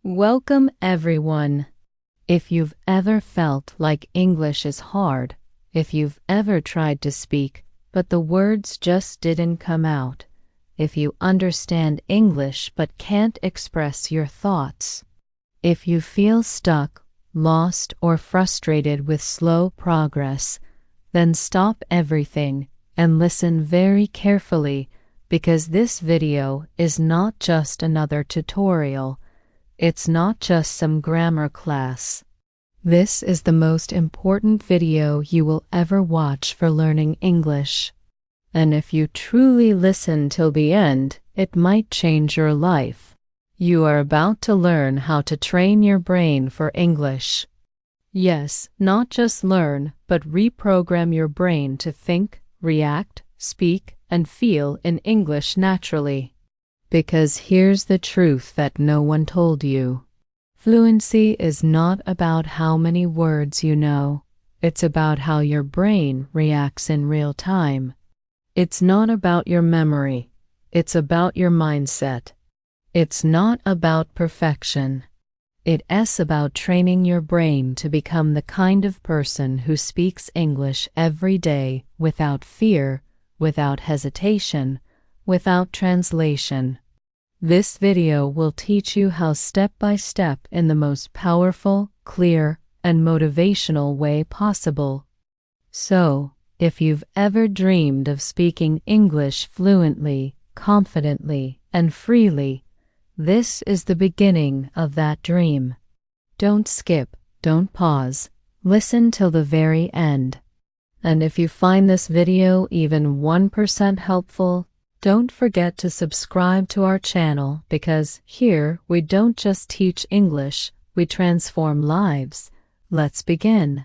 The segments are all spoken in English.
Welcome, everyone. If you've ever felt like English is hard, if you've ever tried to speak, but the words just didn't come out, if you understand English but can't express your thoughts, if you feel stuck, lost, or frustrated with slow progress, then stop everything and listen very carefully, because this video is not just another tutorial. It's not just some grammar class. This is the most important video you will ever watch for learning English. And if you truly listen till the end, it might change your life. You are about to learn how to train your brain for English. Yes, not just learn, but reprogram your brain to think, react, speak, and feel in English naturally. Because here's the truth that no one told you. Fluency is not about how many words you know. It's about how your brain reacts in real time. It's not about your memory. It's about your mindset. It's not about perfection. It's about training your brain to become the kind of person who speaks English every day without fear, without hesitation, without translation. This video will teach you how step by step in the most powerful, clear, and motivational way possible. So, if you've ever dreamed of speaking English fluently, confidently, and freely, this is the beginning of that dream. Don't skip, don't pause, listen till the very end. And if you find this video even 1% helpful, don't forget to subscribe to our channel, because here we don't just teach English, we transform lives. Let's begin.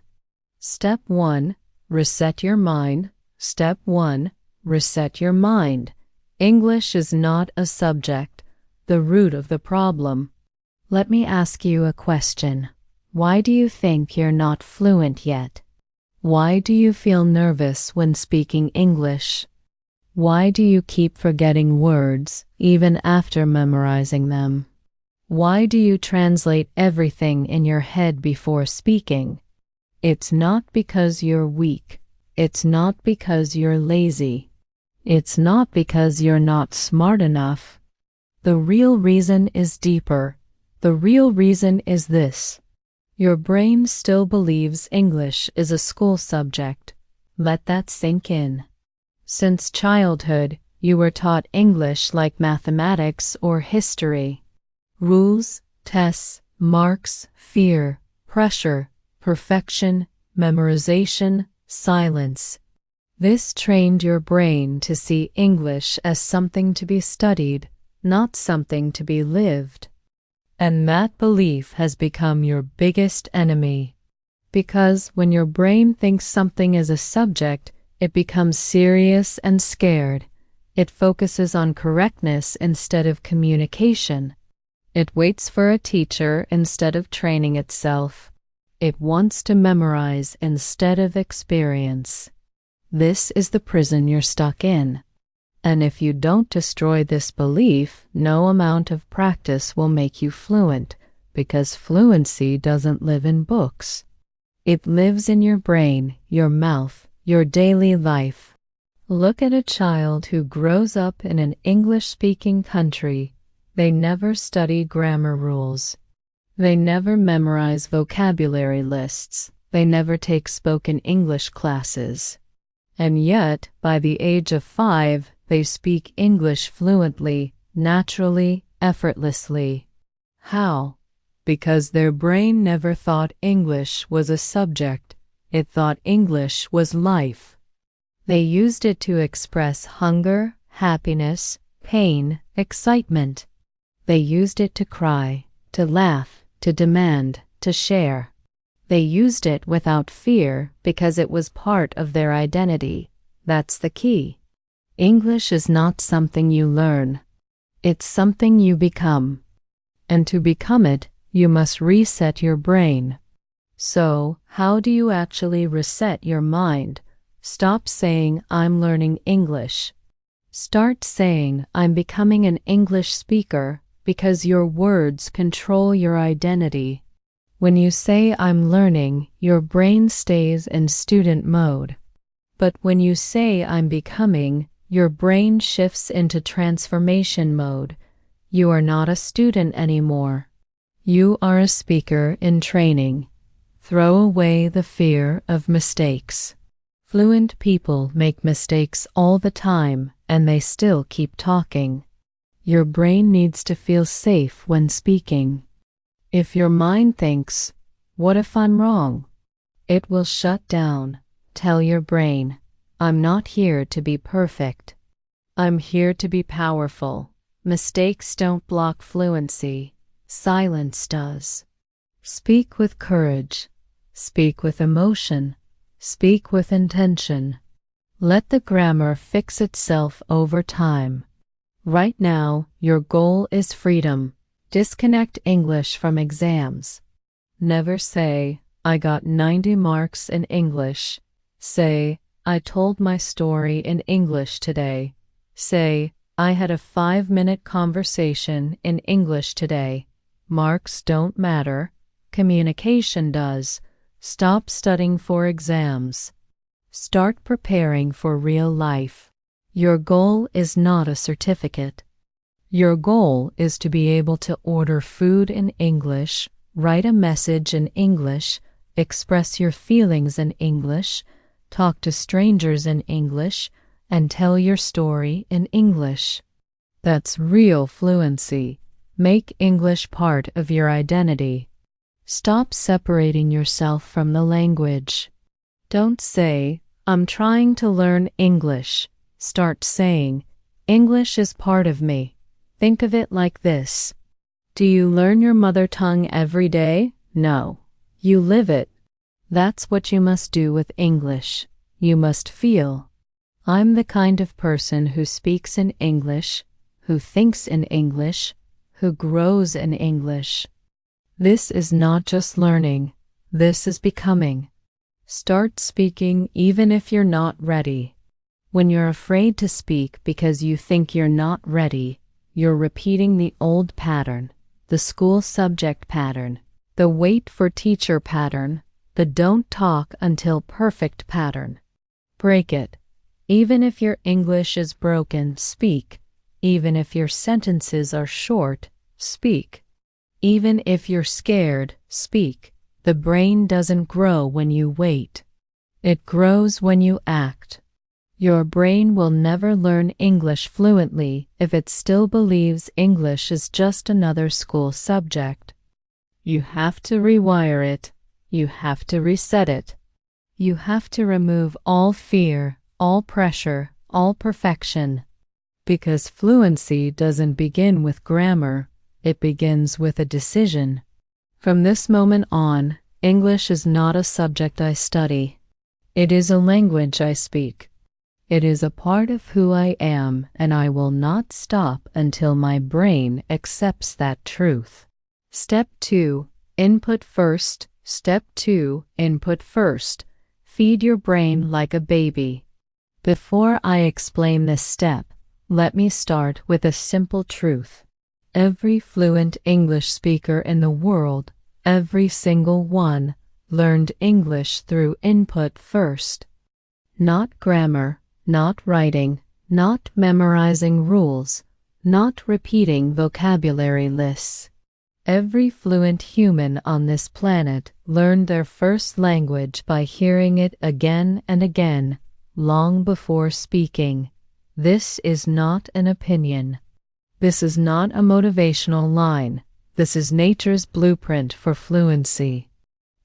Step 1. Reset your mind. Step 1. Reset your mind. English is not a subject, the root of the problem. Let me ask you a question. Why do you think you're not fluent yet? Why do you feel nervous when speaking English? Why do you keep forgetting words, even after memorizing them? Why do you translate everything in your head before speaking? It's not because you're weak. It's not because you're lazy. It's not because you're not smart enough. The real reason is deeper. The real reason is this. Your brain still believes English is a school subject. Let that sink in. Since childhood, you were taught English like mathematics or history. Rules, tests, marks, fear, pressure, perfection, memorization, silence. This trained your brain to see English as something to be studied, not something to be lived. And that belief has become your biggest enemy. Because when your brain thinks something is a subject, it becomes serious and scared. It focuses on correctness instead of communication. It waits for a teacher instead of training itself. It wants to memorize instead of experience. This is the prison you're stuck in. And if you don't destroy this belief, no amount of practice will make you fluent, because fluency doesn't live in books. It lives in your brain, your mouth, your daily life. Look at a child who grows up in an English-speaking country. They never study grammar rules. They never memorize vocabulary lists. They never take spoken English classes. And yet, by the age of 5, they speak English fluently, naturally, effortlessly. How? Because their brain never thought English was a subject. It thought English was life. They used it to express hunger, happiness, pain, excitement. They used it to cry, to laugh, to demand, to share. They used it without fear because it was part of their identity. That's the key. English is not something you learn. It's something you become. And to become it, you must reset your brain. So, how do you actually reset your mind? Stop saying, I'm learning English. Start saying, I'm becoming an English speaker, because your words control your identity. When you say I'm learning, your brain stays in student mode. But when you say I'm becoming, your brain shifts into transformation mode. You are not a student anymore. You are a speaker in training. Throw away the fear of mistakes. Fluent people make mistakes all the time, and they still keep talking. Your brain needs to feel safe when speaking. If your mind thinks, "What if I'm wrong?" it will shut down. Tell your brain, I'm not here to be perfect. I'm here to be powerful. Mistakes don't block fluency. Silence does. Speak with courage. Speak with emotion. Speak with intention. Let the grammar fix itself over time. Right now, your goal is freedom. Disconnect English from exams. Never say, I got 90 marks in English. Say, I told my story in English today. Say, I had a 5-minute conversation in English today. Marks don't matter. Communication does. Stop studying for exams. Start preparing for real life. Your goal is not a certificate. Your goal is to be able to order food in English, write a message in English, express your feelings in English, talk to strangers in English, and tell your story in English. That's real fluency. Make English part of your identity. Stop separating yourself from the language. Don't say, I'm trying to learn English. Start saying, English is part of me. Think of it like this. Do you learn your mother tongue every day? No. You live it. That's what you must do with English. You must feel. I'm the kind of person who speaks in English, who thinks in English, who grows in English. This is not just learning. This is becoming. Start speaking even if you're not ready. When you're afraid to speak because you think you're not ready, you're repeating the old pattern, the school subject pattern, the wait for teacher pattern, the don't talk until perfect pattern. Break it. Even if your English is broken, speak. Even if your sentences are short, speak. Even if you're scared, speak. The brain doesn't grow when you wait. It grows when you act. Your brain will never learn English fluently if it still believes English is just another school subject. You have to rewire it. You have to reset it. You have to remove all fear, all pressure, all perfection. Because fluency doesn't begin with grammar, it begins with a decision. From this moment on, English is not a subject I study. It is a language I speak. It is a part of who I am, and I will not stop until my brain accepts that truth. Step 2. Input first. Step 2. Input first. Feed your brain like a baby. Before I explain this step, let me start with a simple truth. Every fluent English speaker in the world, every single one, learned English through input first. Not grammar, not writing, not memorizing rules, not repeating vocabulary lists. Every fluent human on this planet learned their first language by hearing it again and again, long before speaking. This is not an opinion. This is not a motivational line. This is nature's blueprint for fluency.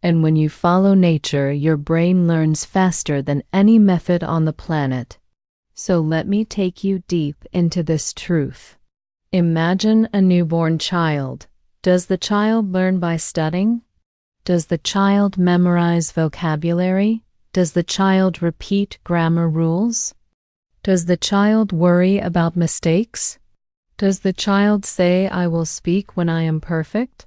And when you follow nature, your brain learns faster than any method on the planet. So let me take you deep into this truth. Imagine a newborn child. Does the child learn by studying? Does the child memorize vocabulary? Does the child repeat grammar rules? Does the child worry about mistakes? Does the child say, I will speak when I am perfect?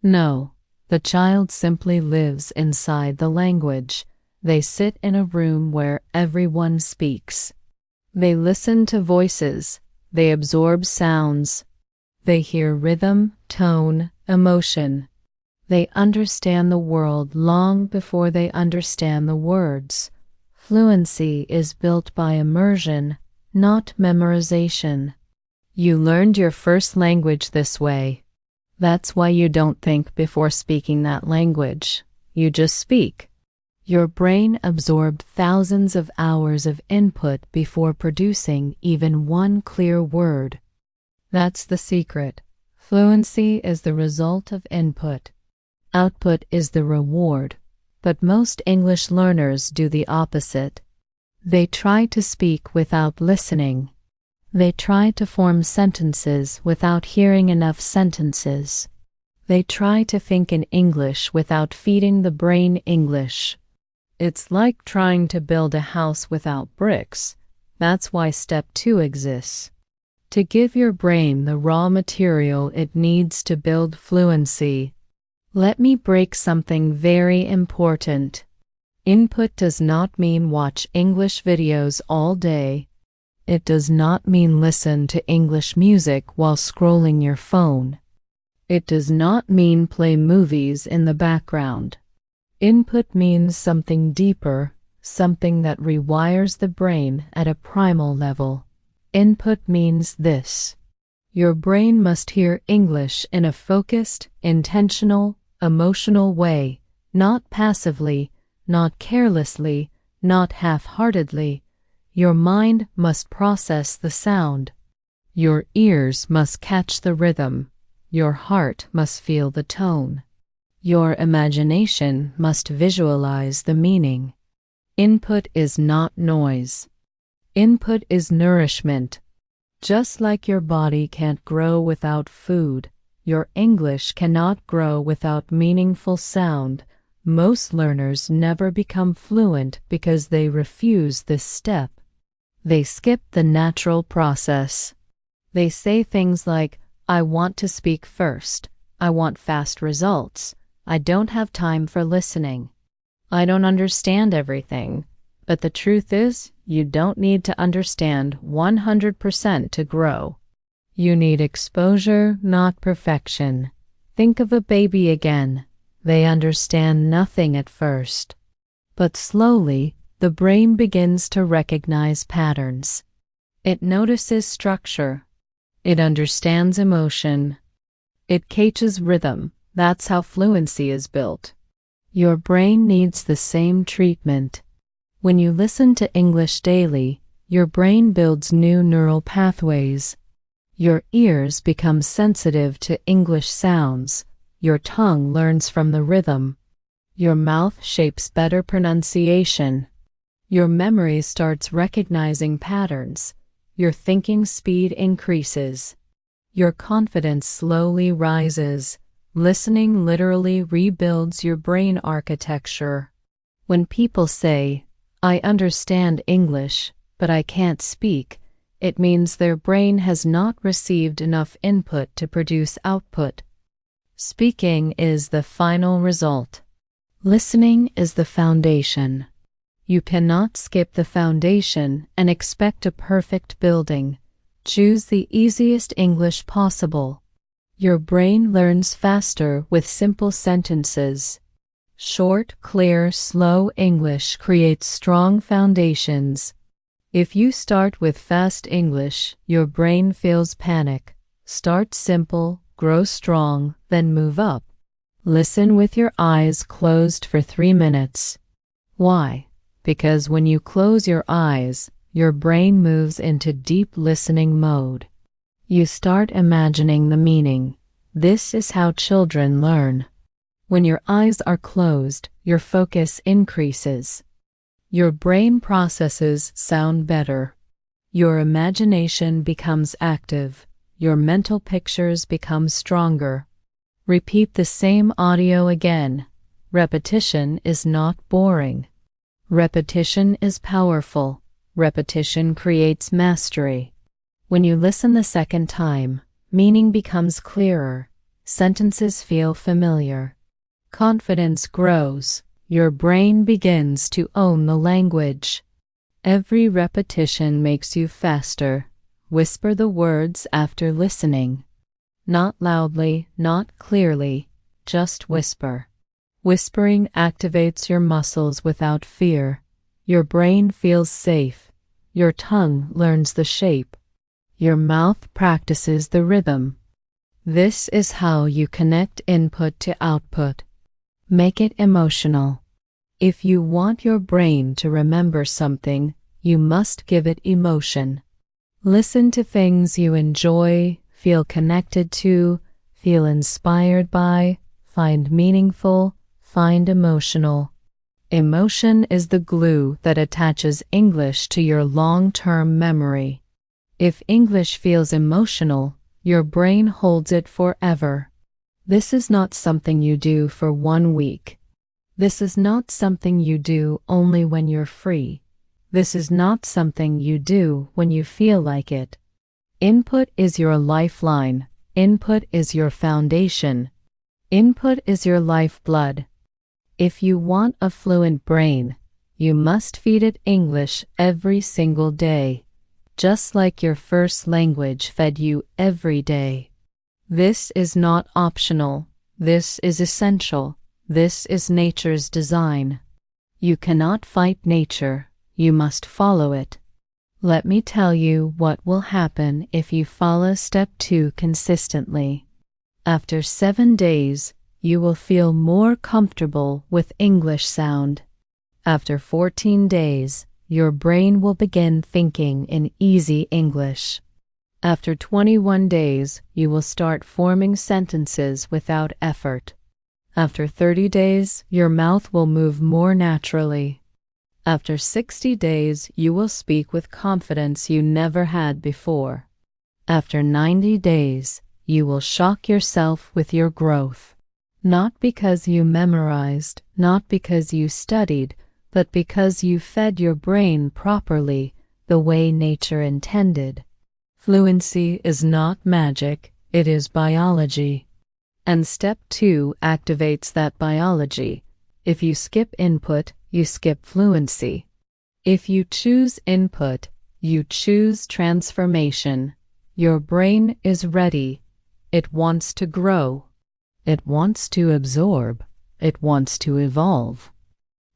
No. The child simply lives inside the language. They sit in a room where everyone speaks. They listen to voices. They absorb sounds. They hear rhythm, tone, emotion. They understand the world long before they understand the words. Fluency is built by immersion, not memorization. You learned your first language this way. That's why you don't think before speaking that language. You just speak. Your brain absorbed thousands of hours of input before producing even one clear word. That's the secret. Fluency is the result of input. Output is the reward. But most English learners do the opposite. They try to speak without listening. They try to form sentences without hearing enough sentences. They try to think in English without feeding the brain English. It's like trying to build a house without bricks. That's why step 2 exists. To give your brain the raw material it needs to build fluency. Let me break something very important. Input does not mean watch English videos all day. It does not mean listen to English music while scrolling your phone. It does not mean play movies in the background. Input means something deeper, something that rewires the brain at a primal level. Input means this. Your brain must hear English in a focused, intentional, emotional way, not passively, not carelessly, not half-heartedly. Your mind must process the sound. Your ears must catch the rhythm. Your heart must feel the tone. Your imagination must visualize the meaning. Input is not noise. Input is nourishment. Just like your body can't grow without food, your English cannot grow without meaningful sound. Most learners never become fluent because they refuse this step. They skip the natural process. They say things like, I want to speak first. I want fast results. I don't have time for listening. I don't understand everything. But the truth is, you don't need to understand 100% to grow. You need exposure, not perfection. Think of a baby again. They understand nothing at first. But slowly, the brain begins to recognize patterns. It notices structure. It understands emotion. It catches rhythm. That's how fluency is built. Your brain needs the same treatment. When you listen to English daily, your brain builds new neural pathways. Your ears become sensitive to English sounds. Your tongue learns from the rhythm. Your mouth shapes better pronunciation. Your memory starts recognizing patterns. Your thinking speed increases. Your confidence slowly rises. Listening literally rebuilds your brain architecture. When people say, I understand English, but I can't speak, it means their brain has not received enough input to produce output. Speaking is the final result. Listening is the foundation. You cannot skip the foundation and expect a perfect building. Choose the easiest English possible. Your brain learns faster with simple sentences. Short, clear, slow English creates strong foundations. If you start with fast English, your brain feels panic. Start simple, grow strong, then move up. Listen with your eyes closed for 3 minutes. Why? Because when you close your eyes, your brain moves into deep listening mode. You start imagining the meaning. This is how children learn. When your eyes are closed, your focus increases. Your brain processes sound better. Your imagination becomes active. Your mental pictures become stronger. Repeat the same audio again. Repetition is not boring. Repetition is powerful. Repetition creates mastery. When you listen the second time, meaning becomes clearer. Sentences feel familiar. Confidence grows. Your brain begins to own the language. Every repetition makes you faster. Whisper the words after listening. Not loudly, not clearly, just whisper. Whispering activates your muscles without fear. Your brain feels safe. Your tongue learns the shape. Your mouth practices the rhythm. This is how you connect input to output. Make it emotional. If you want your brain to remember something, you must give it emotion. Listen to things you enjoy, feel connected to, feel inspired by, find meaningful, find emotional. Emotion is the glue that attaches English to your long-term memory. If English feels emotional, your brain holds it forever. This is not something you do for 1 week. This is not something you do only when you're free. This is not something you do when you feel like it. Input is your lifeline. Input is your foundation. Input is your lifeblood. If you want a fluent brain, you must feed it English every single day, just like your first language fed you every day. This is not optional. This is essential. This is nature's design. You cannot fight nature. You must follow it. Let me tell you what will happen if you follow step 2 consistently. After 7 days, you will feel more comfortable with English sound. After 14 days, your brain will begin thinking in easy English. After 21 days, you will start forming sentences without effort. After 30 days, your mouth will move more naturally. After 60 days, you will speak with confidence you never had before. After 90 days, you will shock yourself with your growth. Not because you memorized, not because you studied, but because you fed your brain properly, the way nature intended. Fluency is not magic, it is biology. And step 2 activates that biology. If you skip input, you skip fluency. If you choose input, you choose transformation. Your brain is ready. It wants to grow. It wants to absorb. It wants to evolve.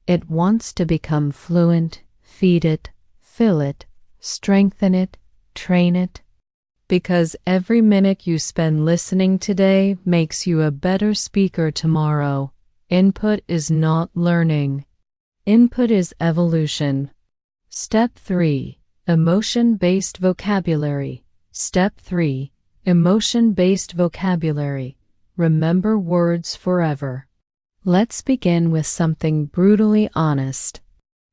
It wants to become fluent. Feed it, fill it, strengthen it, train it. Because every minute you spend listening today makes you a better speaker tomorrow. Input is not learning. Input is evolution. Step 3. Emotion-based vocabulary. Step 3. Emotion-based vocabulary. Remember words forever. Let's begin with something brutally honest.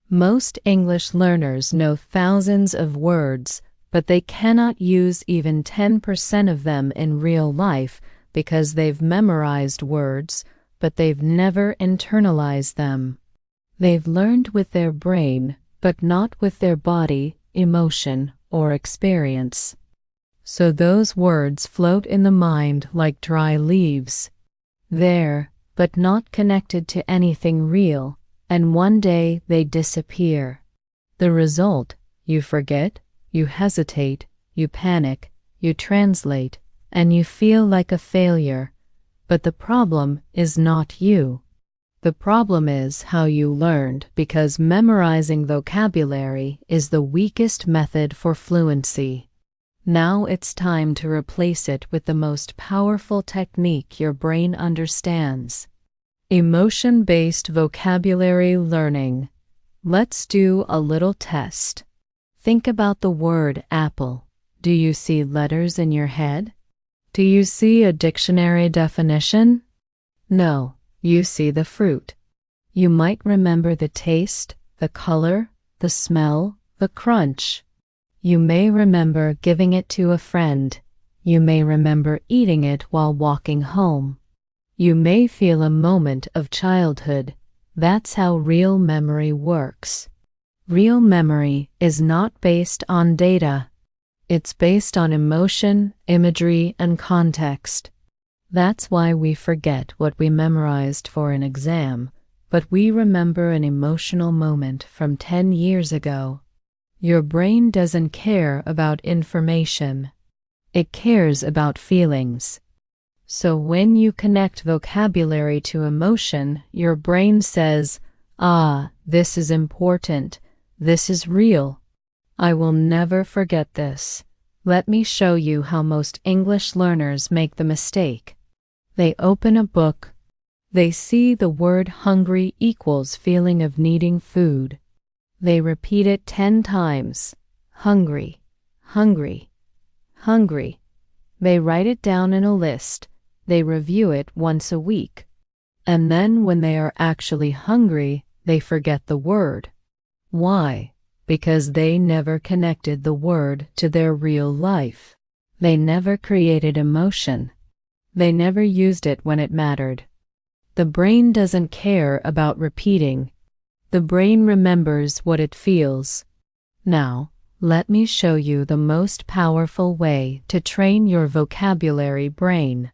Most English learners know thousands of words, but they cannot use even 10% of them in real life because they've memorized words, but they've never internalized them. They've learned with their brain, but not with their body, emotion, or experience. So those words float in the mind like dry leaves. There, but not connected to anything real, and one day they disappear. The result, you forget, you hesitate, you panic, you translate, and you feel like a failure. But the problem is not you. The problem is how you learned, because memorizing vocabulary is the weakest method for fluency. Now it's time to replace it with the most powerful technique your brain understands. Emotion-based vocabulary learning. Let's do a little test. Think about the word apple. Do you see letters in your head? Do you see a dictionary definition? No, you see the fruit. You might remember the taste, the color, the smell, the crunch. You may remember giving it to a friend. You may remember eating it while walking home. You may feel a moment of childhood. That's how real memory works. Real memory is not based on data. It's based on emotion, imagery, and context. That's why we forget what we memorized for an exam, but we remember an emotional moment from 10 years ago. Your brain doesn't care about information. It cares about feelings. So when you connect vocabulary to emotion, your brain says, "Ah, this is important. This is real. I will never forget this." Let me show you how most English learners make the mistake. They open a book. They see the word hungry equals feeling of needing food. They repeat it 10 times. Hungry, hungry, hungry. They write it down in a list. They review it once a week. And then when they are actually hungry, they forget the word. Why? Because they never connected the word to their real life. They never created emotion. They never used it when it mattered. The brain doesn't care about repeating. The brain remembers what it feels. Now, let me show you the most powerful way to train your vocabulary brain.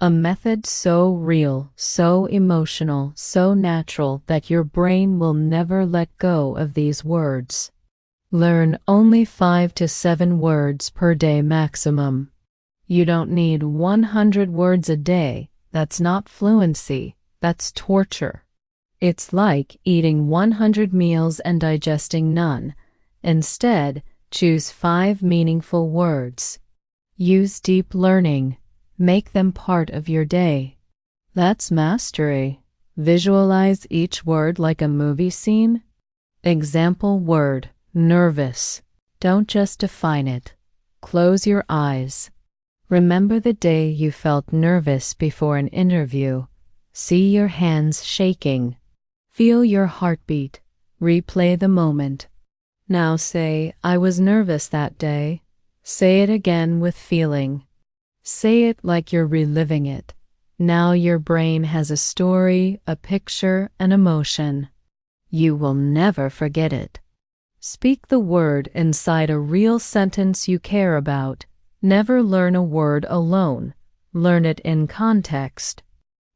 A method so real, so emotional, so natural that your brain will never let go of these words. Learn only 5 to 7 words per day maximum. You don't need 100 words a day. That's not fluency. That's torture. It's like eating 100 meals and digesting none. Instead, choose 5 meaningful words. Use deep learning. Make them part of your day. That's mastery. Visualize each word like a movie scene. Example word, nervous. Don't just define it. Close your eyes. Remember the day you felt nervous before an interview. See your hands shaking. Feel your heartbeat. Replay the moment. Now say, "I was nervous that day." Say it again with feeling. Say it like you're reliving it. Now your brain has a story, a picture, an emotion. You will never forget it. Speak the word inside a real sentence you care about. Never learn a word alone. Learn it in context.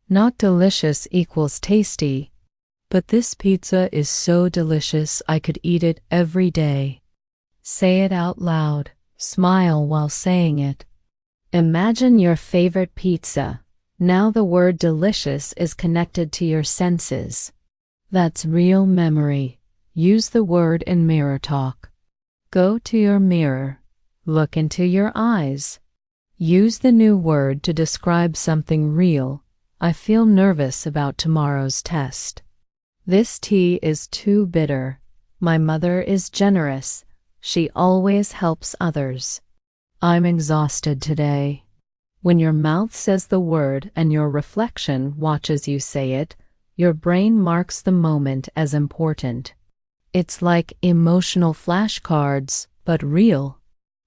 Not delicious equals tasty. But this pizza is so delicious I could eat it every day. Say it out loud. Smile while saying it. Imagine your favorite pizza. Now the word delicious is connected to your senses. That's real memory. Use the word in mirror talk. Go to your mirror. Look into your eyes. Use the new word to describe something real. I feel nervous about tomorrow's test. This tea is too bitter. My mother is generous. She always helps others. I'm exhausted today. When your mouth says the word and your reflection watches you say it, your brain marks the moment as important. It's like emotional flashcards, but real.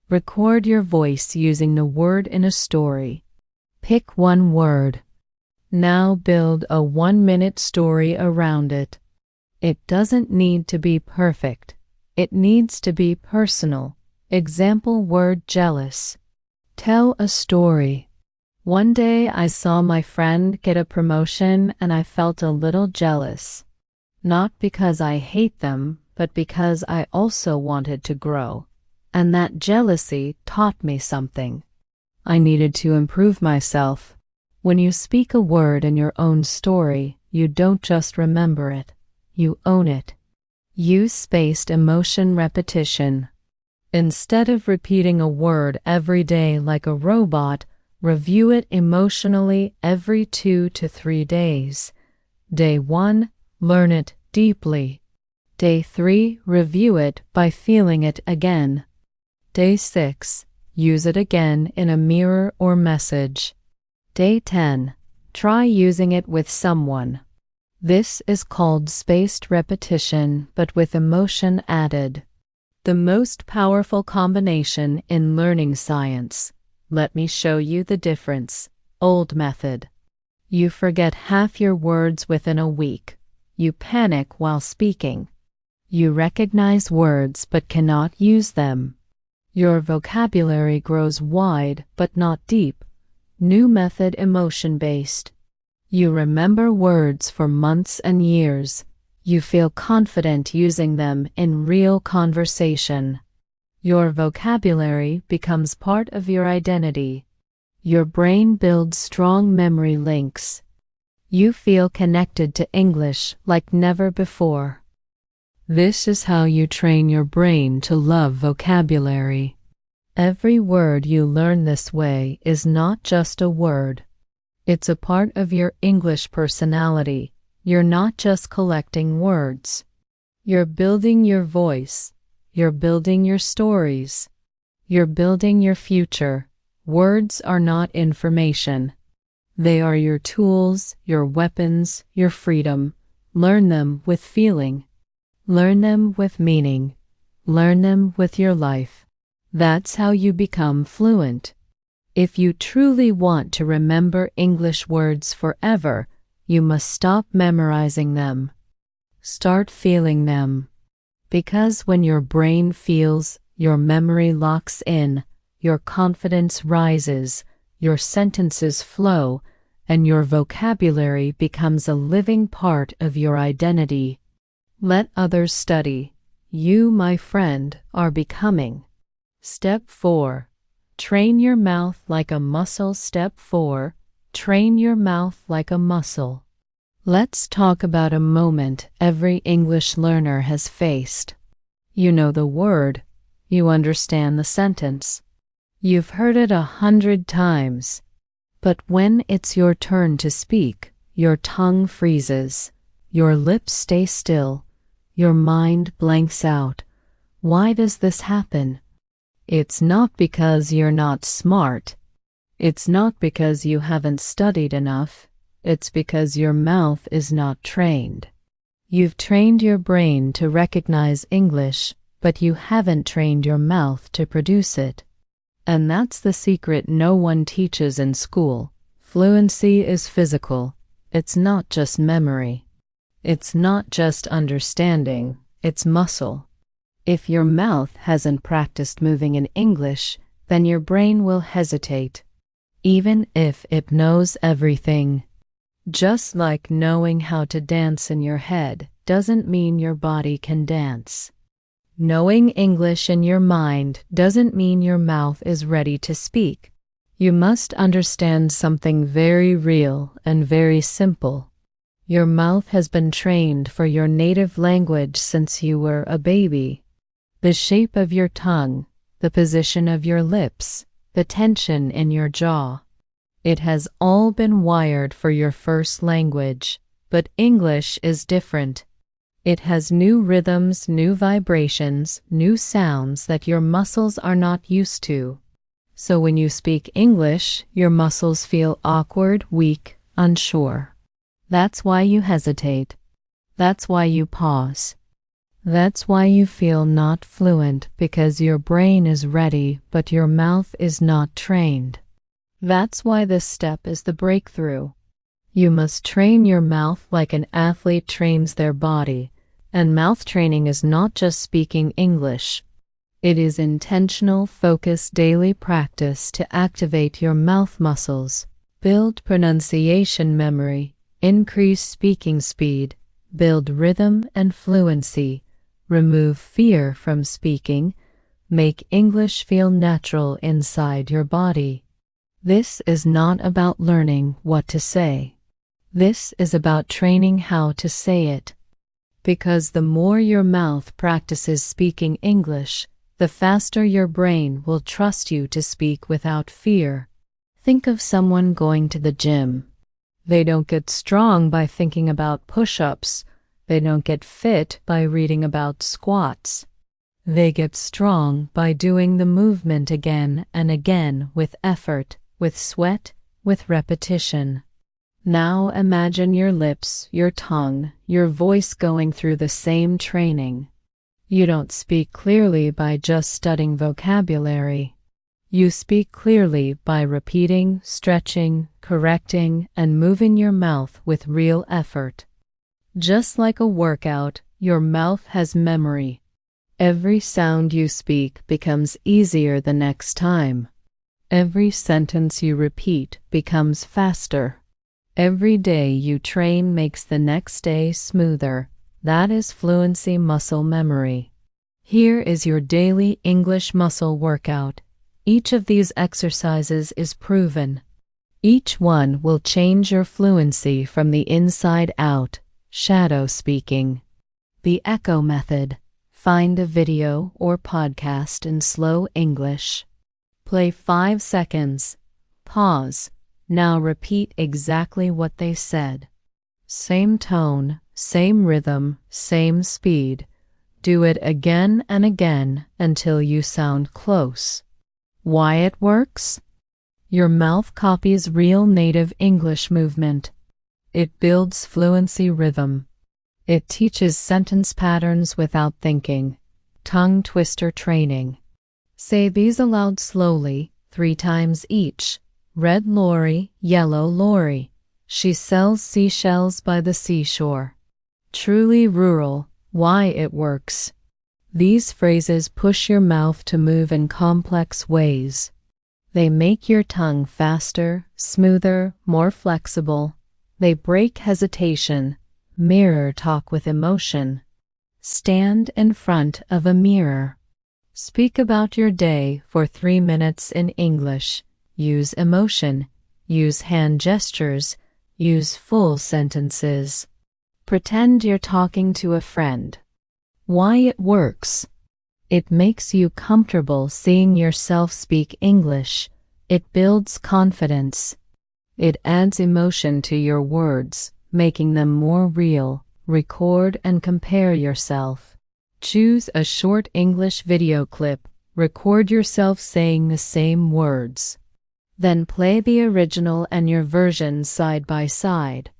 Record your voice using the word in a story. Pick one word. Now build a 1-minute story around it. It doesn't need to be perfect. It needs to be personal. Example word, jealous. Tell a story. One day I saw my friend get a promotion and I felt a little jealous. Not because I hate them, but because I also wanted to grow. And that jealousy taught me something. I needed to improve myself. When you speak a word in your own story, you don't just remember it. You own it. Use spaced emotion repetition. Instead of repeating a word every day like a robot, review it emotionally every 2 to 3 days. Day 1, learn it deeply. Day 3, review it by feeling it again. Day 6, use it again in a mirror or message. Day 10, try using it with someone. This is called spaced repetition, but with emotion added. The most powerful combination in learning science. Let me show you the difference. Old method. You forget half your words within a week. You panic while speaking. You recognize words but cannot use them. Your vocabulary grows wide but not deep. New method, emotion-based. You remember words for months and years. You feel confident using them in real conversation. Your vocabulary becomes part of your identity. Your brain builds strong memory links. You feel connected to English like never before. This is how you train your brain to love vocabulary. Every word you learn this way is not just a word. It's a part of your English personality. You're not just collecting words. You're building your voice. You're building your stories. You're building your future. Words are not information. They are your tools, your weapons, your freedom. Learn them with feeling. Learn them with meaning. Learn them with your life. That's how you become fluent. If you truly want to remember English words forever, you must stop memorizing them. Start feeling them. Because when your brain feels, your memory locks in, your confidence rises, your sentences flow, and your vocabulary becomes a living part of your identity. Let others study. You, my friend, are becoming. Step 4. Train your mouth like a muscle. Step 4. Train your mouth like a muscle. Let's talk about a moment every English learner has faced. You know the word. You understand the sentence. You've heard it 100 times. But when it's your turn to speak, your tongue freezes. Your lips stay still. Your mind blanks out. Why does this happen? It's not because you're not smart. It's not because you haven't studied enough. It's because your mouth is not trained. You've trained your brain to recognize English, but you haven't trained your mouth to produce it. And that's the secret no one teaches in school. Fluency is physical. It's not just memory. It's not just understanding. It's muscle. If your mouth hasn't practiced moving in English, then your brain will hesitate, even if it knows everything. Just like knowing how to dance in your head doesn't mean your body can dance. Knowing English in your mind doesn't mean your mouth is ready to speak. You must understand something very real and very simple. Your mouth has been trained for your native language since you were a baby. The shape of your tongue, the position of your lips, the tension in your jaw. It has all been wired for your first language, but English is different. It has new rhythms, new vibrations, new sounds that your muscles are not used to. So when you speak English, your muscles feel awkward, weak, unsure. That's why you hesitate. That's why you pause. That's why you feel not fluent, because your brain is ready, but your mouth is not trained. That's why this step is the breakthrough. You must train your mouth like an athlete trains their body, and mouth training is not just speaking English. It is intentional, focused daily practice to activate your mouth muscles, build pronunciation memory, increase speaking speed, build rhythm and fluency, remove fear from speaking, make English feel natural inside your body. This is not about learning what to say. This is about training how to say it. Because the more your mouth practices speaking English, the faster your brain will trust you to speak without fear. Think of someone going to the gym. They don't get strong by thinking about push-ups. They don't get fit by reading about squats. They get strong by doing the movement again and again with effort, with sweat, with repetition. Now imagine your lips, your tongue, your voice going through the same training. You don't speak clearly by just studying vocabulary. You speak clearly by repeating, stretching, correcting, and moving your mouth with real effort. Just like a workout, your mouth has memory. Every sound you speak becomes easier the next time. Every sentence you repeat becomes faster. Every day you train makes the next day smoother. That is fluency muscle memory. Here is your daily English muscle workout. Each of these exercises is proven. Each one will change your fluency from the inside out. Shadow speaking. The echo method. Find a video or podcast in slow English. Play 5 seconds. Pause. Now repeat exactly what they said. Same tone, same rhythm, same speed. Do it again and again until you sound close. Why it works? Your mouth copies real native English movement. It builds fluency rhythm. It teaches sentence patterns without thinking. Tongue twister training. Say these aloud slowly, 3 times each. Red lorry, yellow lorry. She sells seashells by the seashore. Truly rural. Why it works. These phrases push your mouth to move in complex ways. They make your tongue faster, smoother, more flexible. They break hesitation. Mirror talk with emotion. Stand in front of a mirror. Speak about your day for 3 minutes in English. Use emotion. Use hand gestures. Use full sentences. Pretend you're talking to a friend. Why it works. It makes you comfortable seeing yourself speak English. It builds confidence. It adds emotion to your words, making them more real. Record and compare yourself. Choose a short English video clip. Record yourself saying the same words. Then play the original and your version side by side.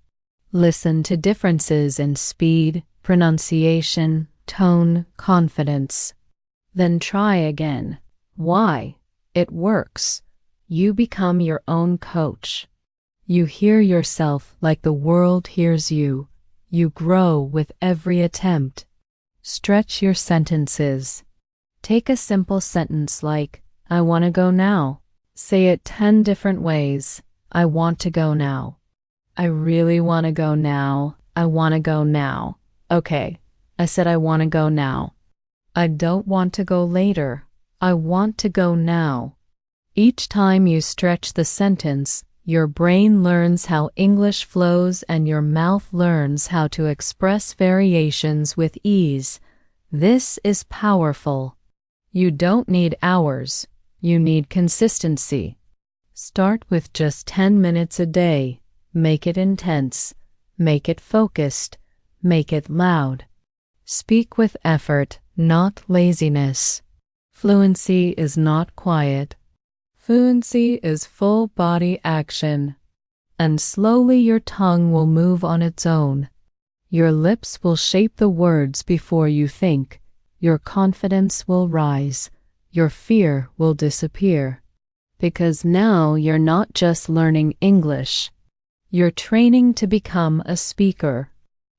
Listen to differences in speed, pronunciation, tone, confidence. Then try again. Why? It works. You become your own coach. You hear yourself like the world hears you. You grow with every attempt. Stretch your sentences. Take a simple sentence like, I want to go now. Say it 10 different ways. I want to go now. I really want to go now. I want to go now. Okay, I said I want to go now. I don't want to go later. I want to go now. Each time you stretch the sentence, your brain learns how English flows and your mouth learns how to express variations with ease. This is powerful. You don't need hours. You need consistency. Start with just 10 minutes a day. Make it intense. Make it focused. Make it loud. Speak with effort, not laziness. Fluency is not quiet. Fluency is full body action. And slowly your tongue will move on its own. Your lips will shape the words before you think. Your confidence will rise. Your fear will disappear. Because now you're not just learning English. You're training to become a speaker.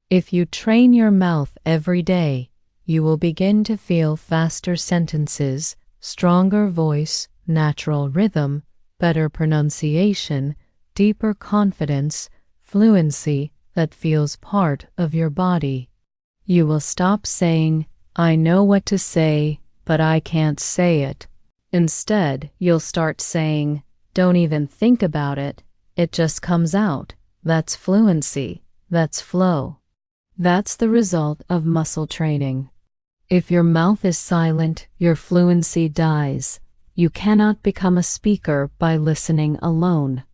If you train your mouth every day, you will begin to feel faster sentences, stronger voice, natural rhythm, better pronunciation, deeper confidence, fluency that feels part of your body. You will stop saying, I know what to say, but I can't say it. Instead, you'll start saying, don't even think about it. It just comes out. That's fluency. That's flow. That's the result of muscle training. If your mouth is silent, your fluency dies. You cannot become a speaker by listening alone.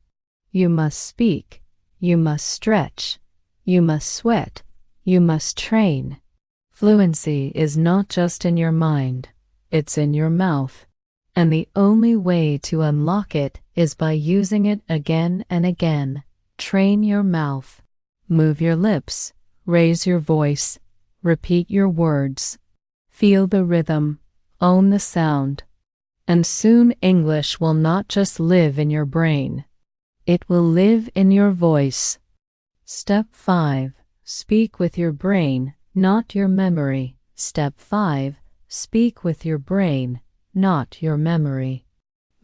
You must speak. You must stretch. You must sweat. You must train. Fluency is not just in your mind. It's in your mouth. And the only way to unlock it is by using it again and again. Train your mouth. Move your lips. Raise your voice. Repeat your words. Feel the rhythm. Own the sound. And soon English will not just live in your brain. It will live in your voice. Step 5. Speak with your brain, not your memory. Step 5. Speak with your brain, not your memory.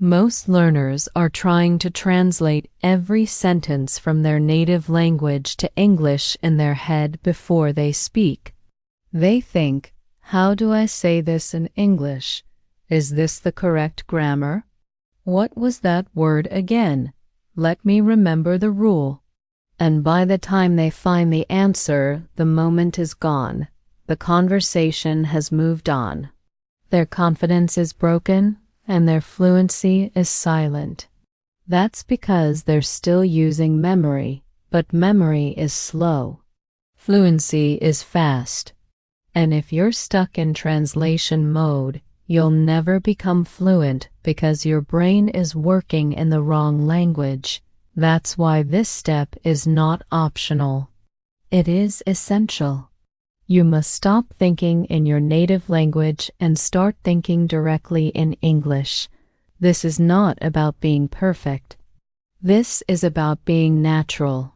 Most learners are trying to translate every sentence from their native language to English in their head before they speak. They think, how do I say this in English? Is this the correct grammar? What was that word again? Let me remember the rule. And by the time they find the answer, the moment is gone. The conversation has moved on. Their confidence is broken, and their fluency is silent. That's because they're still using memory, but memory is slow. Fluency is fast. And if you're stuck in translation mode, you'll never become fluent because your brain is working in the wrong language. That's why this step is not optional. It is essential. You must stop thinking in your native language and start thinking directly in English. This is not about being perfect. This is about being natural.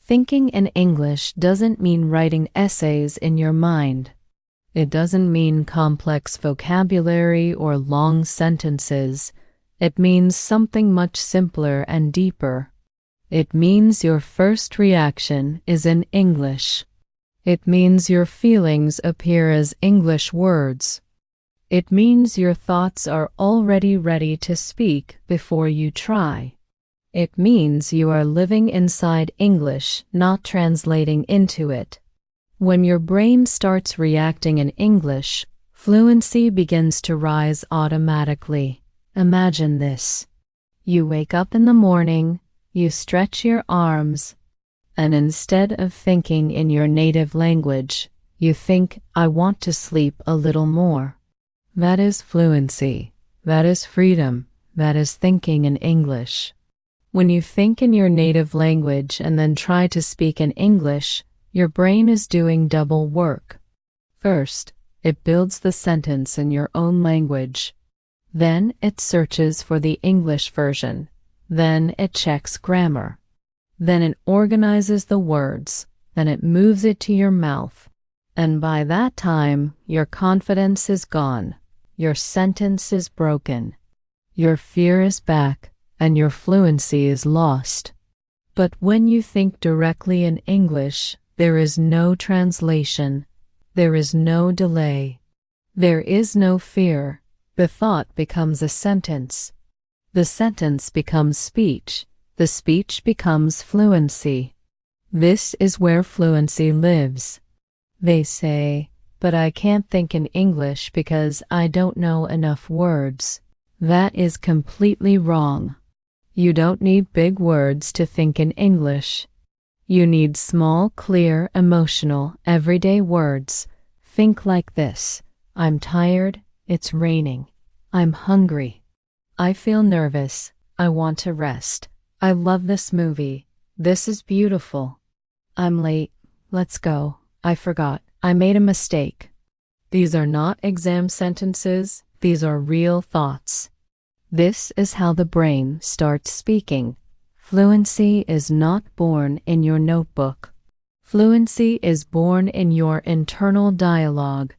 Thinking in English doesn't mean writing essays in your mind. It doesn't mean complex vocabulary or long sentences. It means something much simpler and deeper. It means your first reaction is in English. It means your feelings appear as English words. It means your thoughts are already ready to speak before you try. It means you are living inside English, not translating into it. When your brain starts reacting in English, fluency begins to rise automatically. Imagine this. You wake up in the morning, you stretch your arms, and instead of thinking in your native language, you think, I want to sleep a little more. That is fluency. That is freedom. That is thinking in English. When you think in your native language and then try to speak in English, your brain is doing double work. First, it builds the sentence in your own language. Then it searches for the English version. Then it checks grammar. Then it organizes the words. Then it moves it to your mouth. And by that time, your confidence is gone. Your sentence is broken. Your fear is back, and your fluency is lost. But when you think directly in English, there is no translation. There is no delay. There is no fear. The thought becomes a sentence. The sentence becomes speech. The speech becomes fluency. This is where fluency lives. They say, but I can't think in English because I don't know enough words. That is completely wrong. You don't need big words to think in English. You need small, clear, emotional, everyday words. Think like this. I'm tired. It's raining. I'm hungry. I feel nervous. I want to rest. I love this movie. This is beautiful. I'm late. Let's go. I forgot. I made a mistake. These are not exam sentences. These are real thoughts. This is how the brain starts speaking. Fluency is not born in your notebook. Fluency is born in your internal dialogue.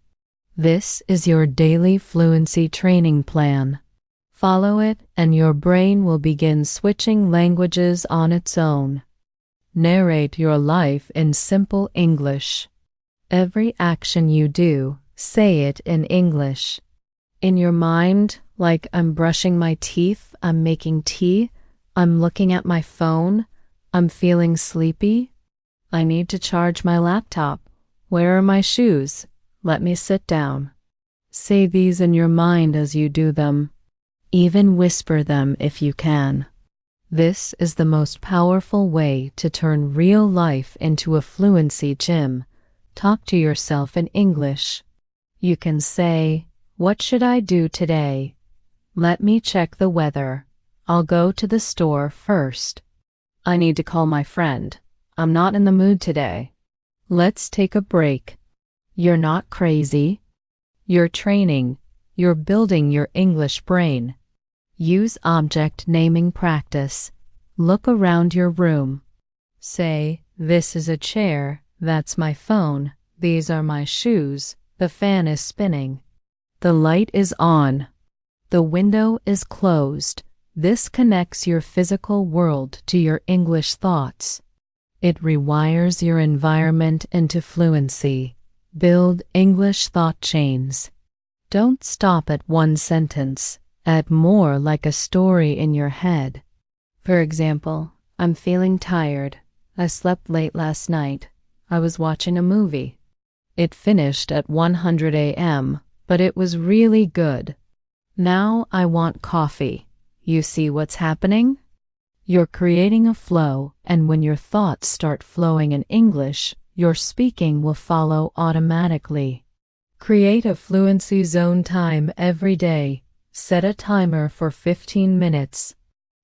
This is your daily fluency training plan. Follow it, and your brain will begin switching languages on its own. Narrate your life in simple English. Every action you do, say it in English. In your mind, like I'm brushing my teeth, I'm making tea, I'm looking at my phone, I'm feeling sleepy, I need to charge my laptop, where are my shoes, let me sit down. Say these in your mind as you do them. Even whisper them if you can. This is the most powerful way to turn real life into a fluency gym. Talk to yourself in English. You can say, what should I do today? Let me check the weather. I'll go to the store first. I need to call my friend. I'm not in the mood today. Let's take a break. You're not crazy. You're training. You're building your English brain. Use object naming practice. Look around your room. Say, this is a chair, that's my phone, these are my shoes, the fan is spinning. The light is on. The window is closed. This connects your physical world to your English thoughts. It rewires your environment into fluency. Build English thought chains. Don't stop at one sentence. Add more like a story in your head. For example, I'm feeling tired. I slept late last night. I was watching a movie. It finished at 100 a.m., but it was really good. Now I want coffee. You see what's happening? You're creating a flow, and when your thoughts start flowing in English, your speaking will follow automatically. Create a fluency zone time every day. Set a timer for 15 minutes.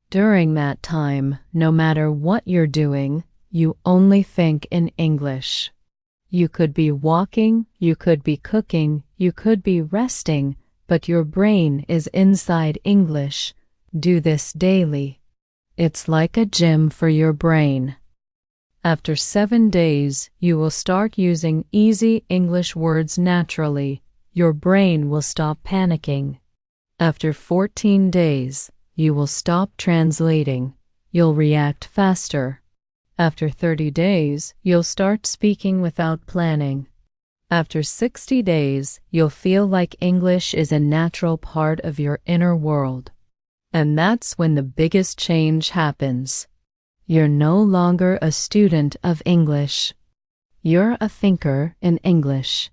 During that time, no matter what you're doing, you only think in English. You could be walking, you could be cooking, you could be resting, but your brain is inside English. Do this daily. It's like a gym for your brain. After 7 days, you will start using easy English words naturally. Your brain will stop panicking. After 14 days, you will stop translating. You'll react faster. After 30 days, you'll start speaking without planning. After 60 days, you'll feel like English is a natural part of your inner world. And that's when the biggest change happens. You're no longer a student of English. You're a thinker in English.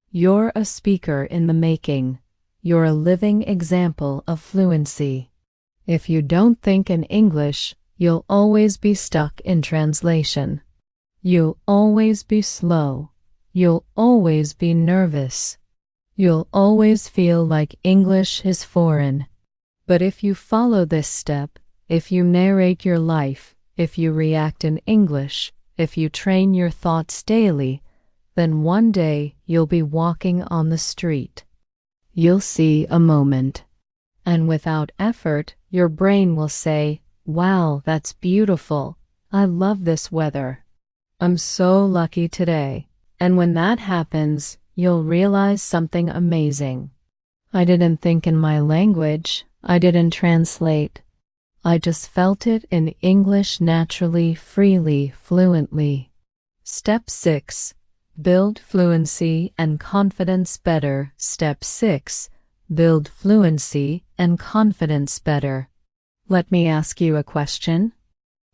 You're a speaker in the making. You're a living example of fluency. If you don't think in English, you'll always be stuck in translation. You'll always be slow. You'll always be nervous. You'll always feel like English is foreign. But if you follow this step, if you narrate your life, if you react in English, if you train your thoughts daily, then one day you'll be walking on the street. You'll see a moment. And without effort, your brain will say, "Wow, that's beautiful. I love this weather. I'm so lucky today." And when that happens, you'll realize something amazing. I didn't think in my language. I didn't translate. I just felt it in English naturally, freely, fluently. Step 6. Build fluency and confidence better. Step 6. Build fluency and confidence better. Let me ask you a question.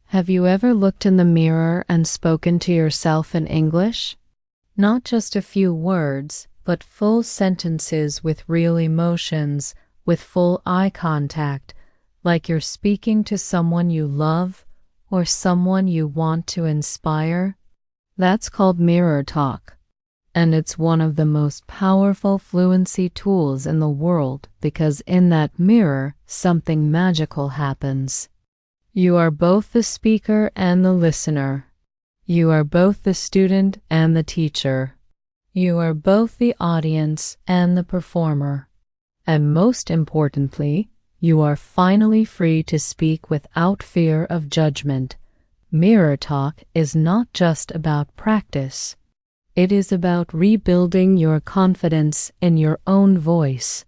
Have you ever looked in the mirror and spoken to yourself in English? Not just a few words, but full sentences with real emotions, with full eye contact, like you're speaking to someone you love or someone you want to inspire. That's called mirror talk, and it's one of the most powerful fluency tools in the world because in that mirror, something magical happens. You are both the speaker and the listener. You are both the student and the teacher. You are both the audience and the performer. And most importantly, you are finally free to speak without fear of judgment. Mirror talk is not just about practice. It is about rebuilding your confidence in your own voice.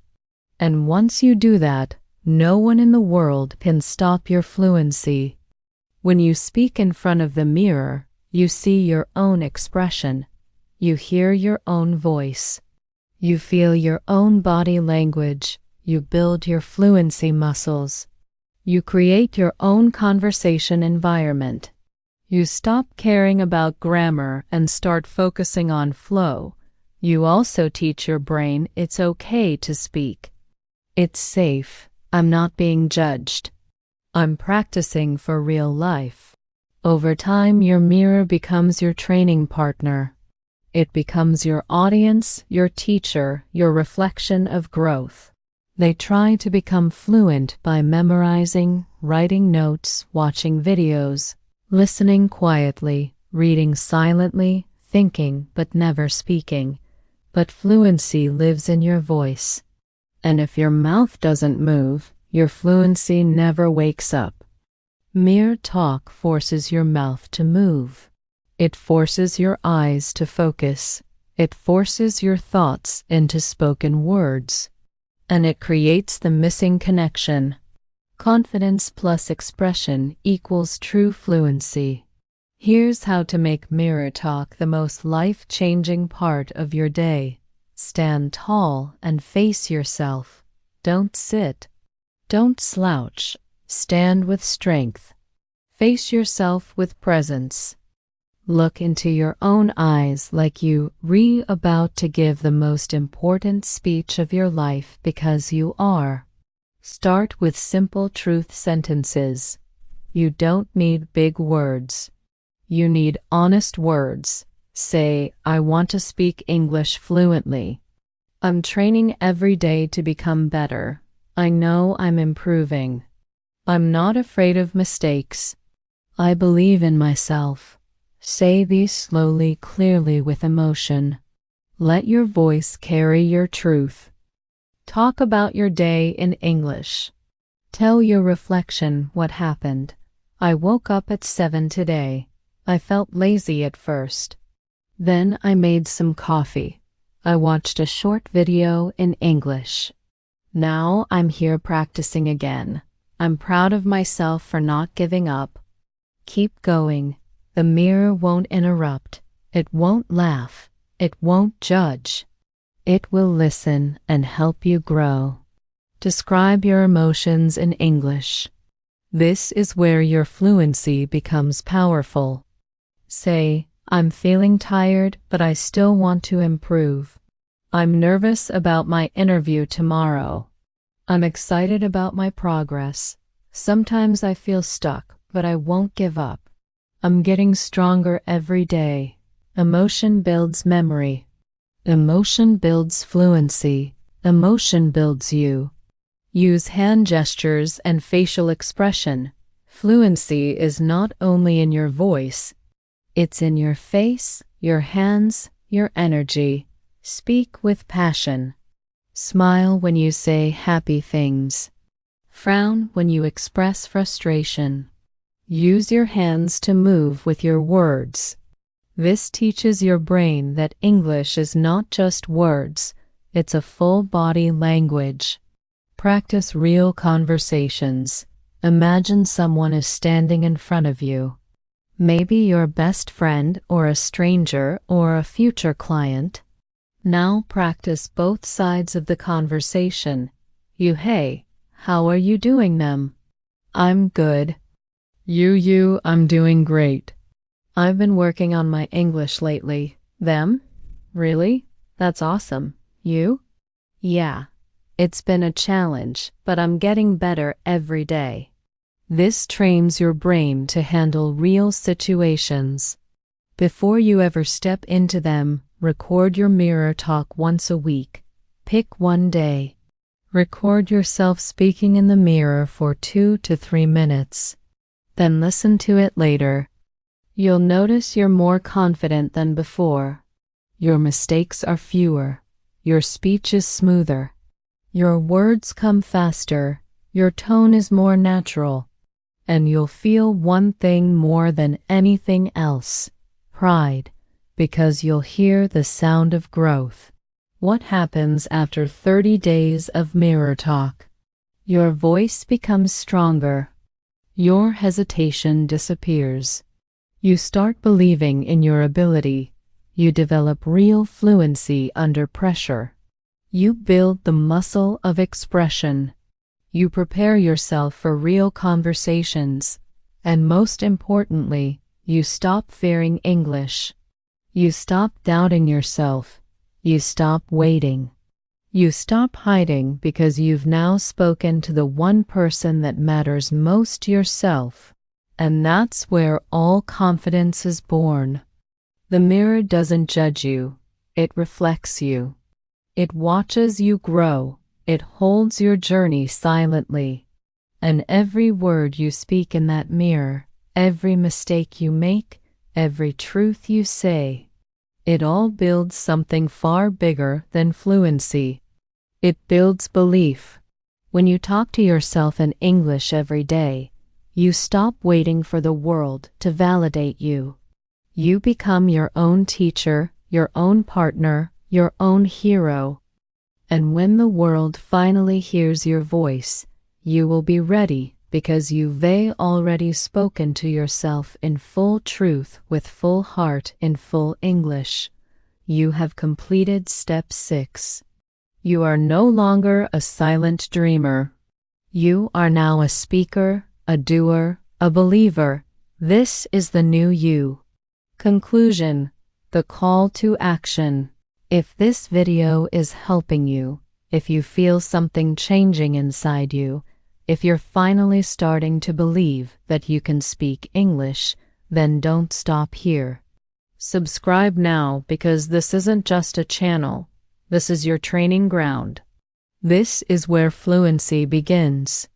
And once you do that, no one in the world can stop your fluency. When you speak in front of the mirror, you see your own expression. You hear your own voice. You feel your own body language. You build your fluency muscles. You create your own conversation environment. You stop caring about grammar and start focusing on flow. You also teach your brain it's okay to speak. It's safe. I'm not being judged. I'm practicing for real life. Over time, your mirror becomes your training partner. It becomes your audience, your teacher, your reflection of growth. They try to become fluent by memorizing, writing notes, watching videos, listening quietly, reading silently, thinking but never speaking. But fluency lives in your voice. And if your mouth doesn't move, your fluency never wakes up. Mere talk forces your mouth to move. It forces your eyes to focus. It forces your thoughts into spoken words. And it creates the missing connection. Confidence plus expression equals true fluency. Here's how to make mirror talk the most life-changing part of your day. Stand tall and face yourself. Don't sit. Don't slouch. Stand with strength. Face yourself with presence. Look into your own eyes like you about to give the most important speech of your life, because you are. Start with simple truth sentences. You don't need big words. You need honest words. Say, I want to speak English fluently. I'm training every day to become better. I know I'm improving. I'm not afraid of mistakes. I believe in myself. Say these slowly, clearly, with emotion. Let your voice carry your truth. Talk about your day in English. Tell your reflection what happened. I woke up at 7 today. I felt lazy at first. Then I made some coffee. I watched a short video in English. Now I'm here practicing again. I'm proud of myself for not giving up. Keep going. The mirror won't interrupt. It won't laugh. It won't judge. It will listen and help you grow. Describe your emotions in English. This is where your fluency becomes powerful. Say, I'm feeling tired, but I still want to improve. I'm nervous about my interview tomorrow. I'm excited about my progress. Sometimes I feel stuck, but I won't give up. I'm getting stronger every day. Emotion builds memory. Emotion builds fluency. Emotion builds you. Use hand gestures and facial expression. Fluency is not only in your voice, it's in your face, your hands, your energy. Speak with passion. Smile when you say happy things. Frown when you express frustration. Use your hands to move with your words. This teaches your brain that English is not just words, it's a full body language. Practice real conversations. Imagine someone is standing in front of you. Maybe your best friend or a stranger or a future client. Now practice both sides of the conversation. Hey, how are you doing them? I'm good. I'm doing great. I've been working on my English lately. Them? Really? That's awesome. You? Yeah. It's been a challenge, but I'm getting better every day. This trains your brain to handle real situations. Before you ever step into them, record your mirror talk once a week. Pick one day. Record yourself speaking in the mirror for 2 to 3 minutes. Then listen to it later. You'll notice you're more confident than before. Your mistakes are fewer. Your speech is smoother. Your words come faster. Your tone is more natural. And you'll feel one thing more than anything else: pride, because you'll hear the sound of growth. What happens after 30 days of mirror talk? Your voice becomes stronger. Your hesitation disappears. You start believing in your ability. You develop real fluency under pressure. You build the muscle of expression. You prepare yourself for real conversations. And most importantly, you stop fearing English. You stop doubting yourself. You stop waiting. You stop hiding, because you've now spoken to the one person that matters most, yourself. And that's where all confidence is born. The mirror doesn't judge you. It reflects you. It watches you grow. It holds your journey silently. And every word you speak in that mirror, every mistake you make, every truth you say, it all builds something far bigger than fluency. It builds belief. When you talk to yourself in English every day, you stop waiting for the world to validate you. You become your own teacher, your own partner, your own hero. And when the world finally hears your voice, you will be ready, because you've already spoken to yourself in full truth, with full heart, in full English. You have completed step 6. You are no longer a silent dreamer. You are now a speaker, a doer, a believer. This is the new you. Conclusion: the call to action. If this video is helping you, if you feel something changing inside you, if you're finally starting to believe that you can speak English, then don't stop here. Subscribe now, because this isn't just a channel. This is your training ground. This is where fluency begins.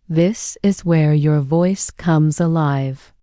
This is where your voice comes alive.